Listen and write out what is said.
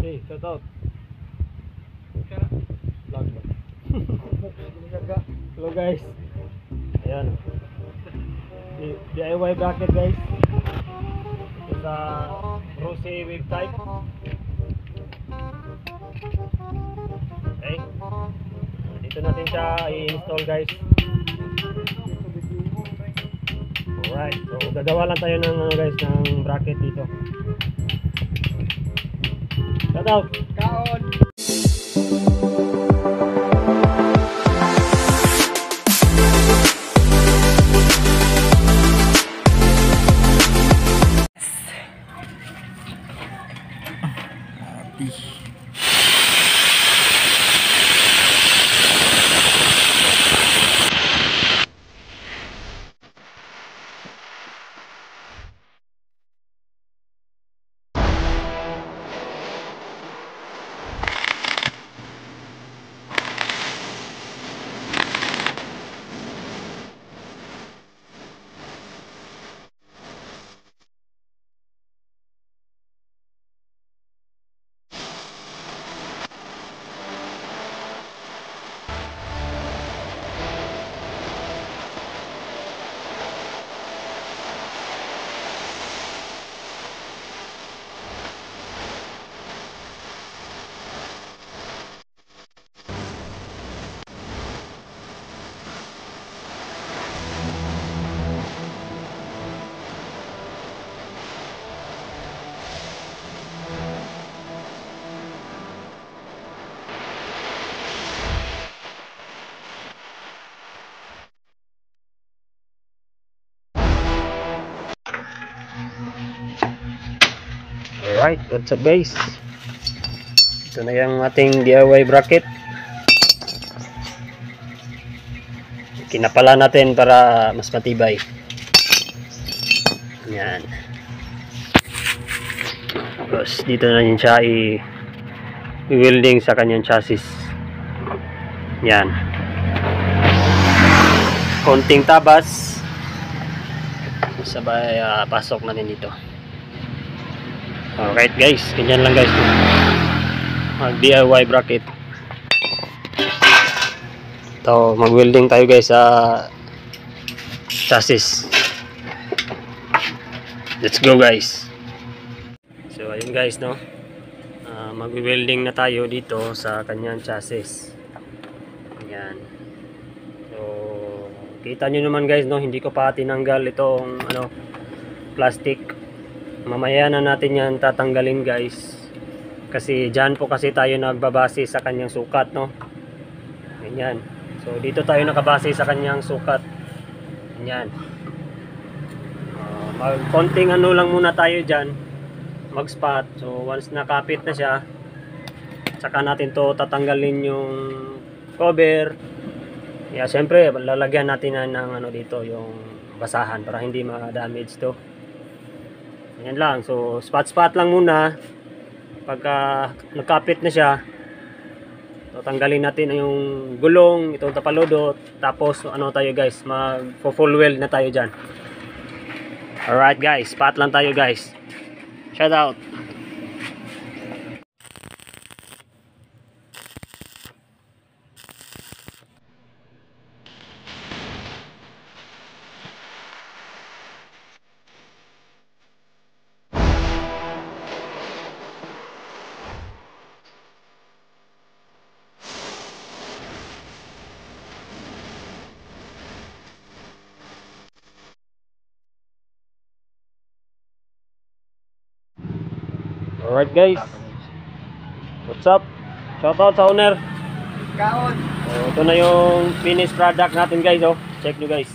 Okay, cut out. Vlog ba? Hello guys. Ayan. DIY bracket guys. Ito sa Rose wave type. Okay. Dito natin siya i-install guys. Alright. So gagawa lang tayo ng guys ng bracket dito. Cut out. Kaon. Alright, what's up guys? Ito na yung ating DIY bracket. Kinapala natin para mas matibay. Yan. Tapos dito na yun siya i-welding sa kanyang chassis. Yan. Konting tabas. Sabay pasok natin dito. Alright guys, ganyan lang guys mag DIY bracket. Ito, mag welding tayo guys sa chassis. Let's go guys. So ayun guys no, mag welding na tayo dito sa kanyang chassis. Ayan. So kita nyo naman guys no, hindi ko pa tinanggal itong plastic. Mamaya na natin yan tatanggalin guys, kasi dyan po kasi tayo nagbabase sa kanyang sukat no. Ganyan. So dito tayo nakabase sa kanyang sukat. Ganyan. Konting lang muna tayo dyan, mag spot. So once nakapit na siya, saka natin to tatanggalin yung cover. Yeah, syempre lalagyan natin ng dito yung basahan para hindi ma-damage to. Yan lang. So spot lang muna. Pagka nagkapit na siya, so tanggalin natin yung gulong, itong tapalodot. Tapos tayo guys, mag full weld na tayo dyan. Alright guys, spot lang tayo guys. Shout out. Alright guys, what's up? Shoutout sa owner. So, ito na yung finished product natin guys. Check nyo guys.